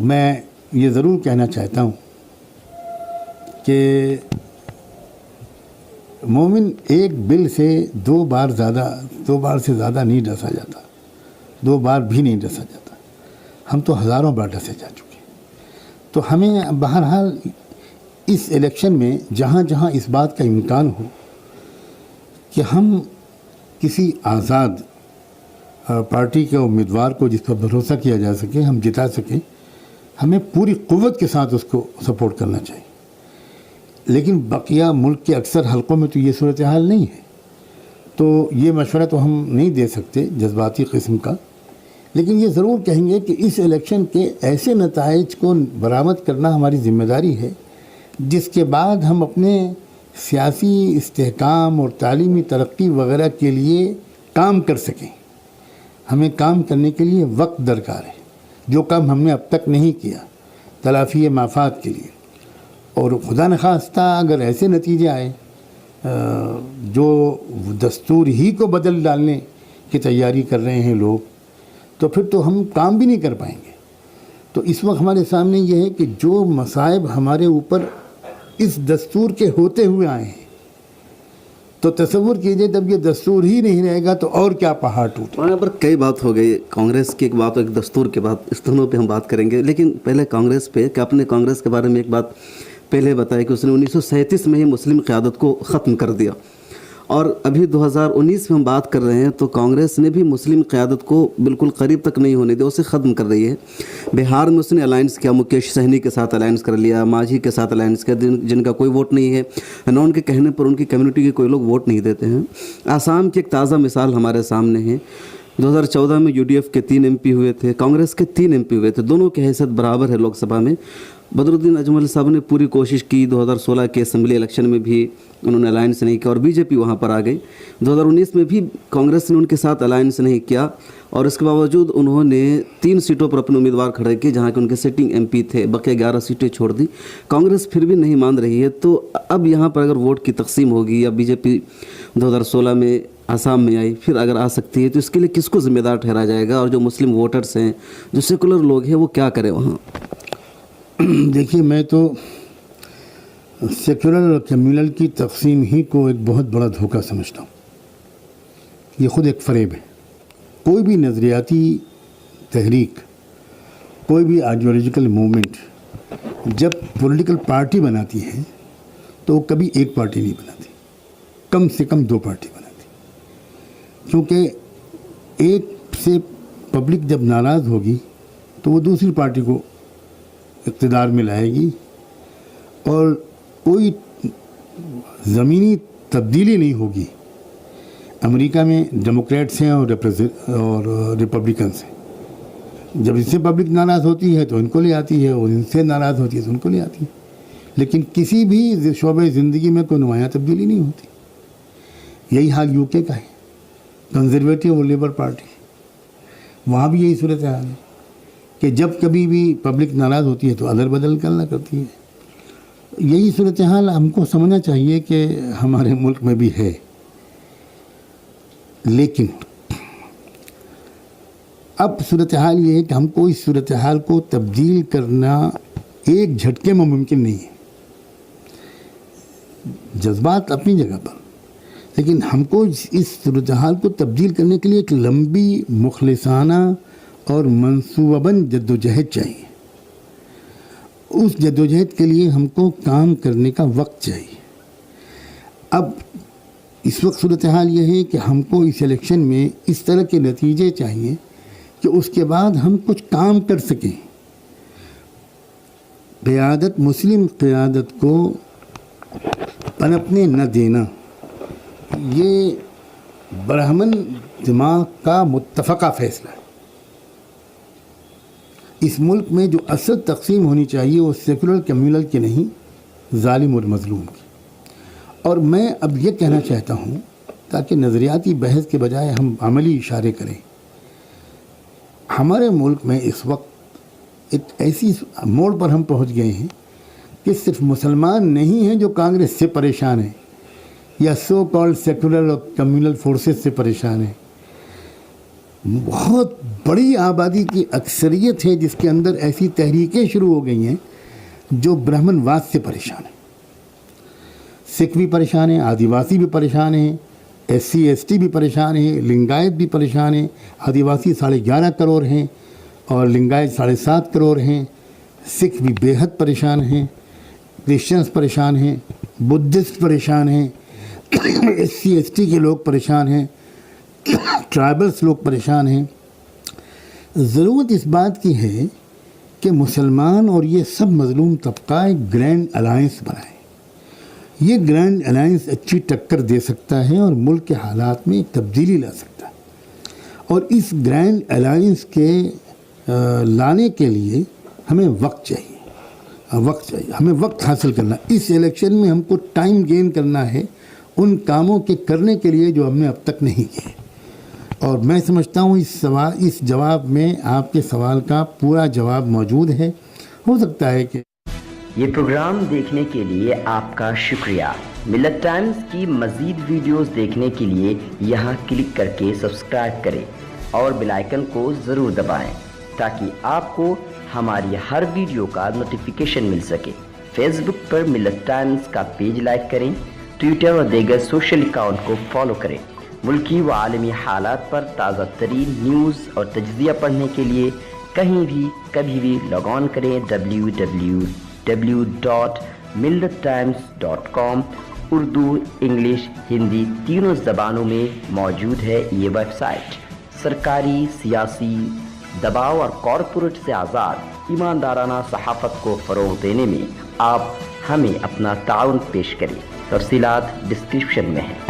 میں یہ ضرور کہنا چاہتا ہوں کہ مومن ایک بل سے دو بار سے زیادہ نہیں ڈسا جاتا، 2 بار بھی نہیں ڈسا جاتا، ہم تو ہزاروں بار ڈسے جا چکے ہیں۔ تو ہمیں بہرحال اس الیکشن میں جہاں جہاں اس بات کا امکان ہو کہ ہم کسی آزاد پارٹی کے امیدوار کو جس پر بھروسہ کیا جا سکے ہم جتا سکیں، ہمیں پوری قوت کے ساتھ اس کو سپورٹ کرنا چاہیے۔ لیکن بقیہ ملک کے اکثر حلقوں میں تو یہ صورتحال نہیں ہے، تو یہ مشورہ تو ہم نہیں دے سکتے جذباتی قسم کا، لیکن یہ ضرور کہیں گے کہ اس الیکشن کے ایسے نتائج کو برآمد کرنا ہماری ذمہ داری ہے جس کے بعد ہم اپنے سیاسی استحکام اور تعلیمی ترقی وغیرہ کے لیے کام کر سکیں۔ ہمیں کام کرنے کے لیے وقت درکار ہے، جو کام ہم نے اب تک نہیں کیا تلافی مافات کے لیے، اور خدا نخواستہ اگر ایسے نتیجے آئے جو دستور ہی کو بدل ڈالنے کی تیاری کر رہے ہیں لوگ، تو پھر تو ہم کام بھی نہیں کر پائیں گے۔ تو اس وقت ہمارے سامنے یہ ہے کہ جو مصائب ہمارے اوپر اس دستور کے ہوتے ہوئے آئے ہیں، تو تصور کیجئے جب یہ دستور ہی نہیں رہے گا تو اور کیا پہاڑ ٹوٹے۔ وہاں پر کئی بات ہو گئی، کانگریس کی ایک بات اور ایک دستور کے بات، اس دونوں پہ ہم بات کریں گے، لیکن پہلے کانگریس پہ کہ اپنے کانگریس کے بارے میں ایک بات پہلے بتایا کہ اس نے 1937 میں ہی مسلم قیادت کو ختم کر دیا، اور ابھی 2019 میں ہم بات کر رہے ہیں تو کانگریس نے بھی مسلم قیادت کو بالکل قریب تک نہیں ہونے دیا، اسے ختم کر رہی ہے۔ بہار میں اس نے الائنس کیا، مکیش سہنی کے ساتھ الائنس کر لیا، ماجھی کے ساتھ الائنس کیا، جن کا کوئی ووٹ نہیں ہے، نہ ان کے کہنے پر ان کی کمیونٹی کے کوئی لوگ ووٹ نہیں دیتے ہیں۔ آسام کی ایک تازہ مثال ہمارے سامنے ہے، 2014 میں UDF کے 3 MP ہوئے تھے، کانگریس کے 3 MP ہوئے تھے، دونوں کی حیثیت برابر ہے لوک سبھا میں۔ بدرالدین اجمل صاحب نے پوری کوشش کی، 2016 کے اسمبلی الیکشن میں بھی انہوں نے الائنس نہیں کیا اور BJP وہاں پر آ گئی۔ 2019 میں بھی کانگریس نے ان کے ساتھ الائنس نہیں کیا، اور اس کے باوجود انہوں نے 3 سیٹوں پر اپنے امیدوار کھڑے کیے جہاں کہ ان کے سٹنگ MP تھے، بقیہ 11 سیٹیں چھوڑ دی۔ کانگریس پھر بھی نہیں مان رہی ہے، تو اب یہاں پر اگر ووٹ کی تقسیم ہوگی یا BJP 2016 میں آسام میں آئی پھر اگر آ سکتی ہے، تو اس کے لیے کس کو ذمہ دار ٹھہرایا جائے گا، اور جو مسلم ووٹرز ہیں، جو سیکولر لوگ ہیں، وہ کیا کریں وہاں؟ دیکھیے، میں تو سیکولر اور کمیونل کی تقسیم ہی کو ایک بہت بڑا دھوکہ سمجھتا ہوں۔ یہ خود ایک فریب ہے۔ کوئی بھی نظریاتی تحریک، کوئی بھی آئیڈیالوجیکل موومنٹ جب پولیٹیکل پارٹی بناتی ہے تو وہ کبھی ایک پارٹی نہیں بناتی، کم سے کم 2 پارٹی بناتی، کیونکہ ایک سے پبلک جب ناراض ہوگی تو وہ دوسری پارٹی کو اقتدار میں لائے گی، اور کوئی زمینی تبدیلی نہیں ہوگی۔ امریکہ میں ڈیموکریٹس ہیں اور ریپبلکنس ہیں، جب اس سے پبلک ناراض ہوتی ہے تو ان کو لے آتی ہے، اور ان سے ناراض ہوتی ہے تو ان کو لے آتی ہے، لیکن کسی بھی شعبہ زندگی میں کوئی نمایاں تبدیلی نہیں ہوتی۔ یہی حال UK کا ہے، کنزرویٹو اور لیبر پارٹی، وہاں بھی یہی صورتحال ہے کہ جب کبھی بھی پبلک ناراض ہوتی ہے تو ادل بدل کرنا کرتی ہے۔ یہی صورتحال ہم کو سمجھنا چاہیے کہ ہمارے ملک میں بھی ہے، لیکن اب صورتحال یہ ہے کہ ہم کو اس صورتحال کو تبدیل کرنا ایک جھٹکے میں ممکن نہیں ہے۔ جذبات اپنی جگہ پر، لیکن ہم کو اس صورتحال کو تبدیل کرنے کے لیے ایک لمبی مخلصانہ اور منصوبہ بند جدوجہد چاہیے۔ اس جدوجہد کے لیے ہم کو کام کرنے کا وقت چاہیے۔ اب اس وقت صورتحال یہ ہے کہ ہم کو اس الیکشن میں اس طرح کے نتیجے چاہیے کہ اس کے بعد ہم کچھ کام کر سکیں۔ قیادت، مسلم قیادت کو پنپنے نہ دینا، یہ برہمن دماغ کا متفقہ فیصلہ ہے۔ اس ملک میں جو اصل تقسیم ہونی چاہیے وہ سیکولر کمیونل کی نہیں، ظالم اور مظلوم کی۔ اور میں اب یہ کہنا چاہتا ہوں تاکہ نظریاتی بحث کے بجائے ہم عملی اشارے کریں، ہمارے ملک میں اس وقت ایک ایسی موڑ پر ہم پہنچ گئے ہیں کہ صرف مسلمان نہیں ہیں جو کانگریس سے پریشان ہیں یا سو کالڈ سیکولر اور کمیونل فورسز سے پریشان ہیں۔ بہت بڑی آبادی کی اکثریت ہے جس کے اندر ایسی تحریکیں شروع ہو گئی ہیں جو برہمن واد سے پریشان ہیں. سکھ بھی پریشان ہیں, آدیواسی بھی پریشان ہیں, ایس سی ایس ٹی بھی پریشان ہیں, لنگایت بھی پریشان ہیں. آدیواسی 11.5 کروڑ ہیں اور لنگایت 7.5 کروڑ ہیں. سکھ بھی بے حد پریشان ہیں, کرسچنس پریشان ہیں, بدھسٹ پریشان ہیں, ایس سی ایس ٹی کے لوگ پریشان ہیں, ٹرائبلس لوگ پریشان ہیں. ضرورت اس بات کی ہے کہ مسلمان اور یہ سب مظلوم طبقہ ایک گرینڈ الائنس بنائے. یہ گرینڈ الائنس اچھی ٹکر دے سکتا ہے اور ملک کے حالات میں ایک تبدیلی لا سکتا ہے. اور اس گرینڈ الائنس کے لانے کے لیے ہمیں وقت چاہیے. ہمیں وقت حاصل کرنا. اس الیکشن میں ہم کو ٹائم گین کرنا ہے ان کاموں کے کرنے کے لیے جو ہم نے اب تک نہیں کیے. اور میں سمجھتا ہوں اس جواب میں آپ کے سوال کا پورا جواب موجود ہے. ہو سکتا ہے کہ یہ پروگرام دیکھنے کے لیے آپ کا شکریہ. ملت ٹائمز کی مزید ویڈیوز دیکھنے کے لیے یہاں کلک کر کے سبسکرائب کریں اور بیل آئیکن کو ضرور دبائیں تاکہ آپ کو ہماری ہر ویڈیو کا نوٹیفیکیشن مل سکے. فیس بک پر ملت ٹائمز کا پیج لائک کریں, ٹویٹر اور دیگر سوشل اکاؤنٹ کو فالو کریں. ملکی و عالمی حالات پر تازہ ترین نیوز اور تجزیہ پڑھنے کے لیے کہیں بھی کبھی بھی لاگ آن کریں www.millettimes.com. اردو, انگلش, ہندی تینوں زبانوں میں موجود ہے یہ ویب سائٹ. سرکاری, سیاسی دباؤ اور کارپوریٹ سے آزاد ایماندارانہ صحافت کو فروغ دینے میں آپ ہمیں اپنا تعاون پیش کریں. تفصیلات ڈسکرپشن میں ہیں.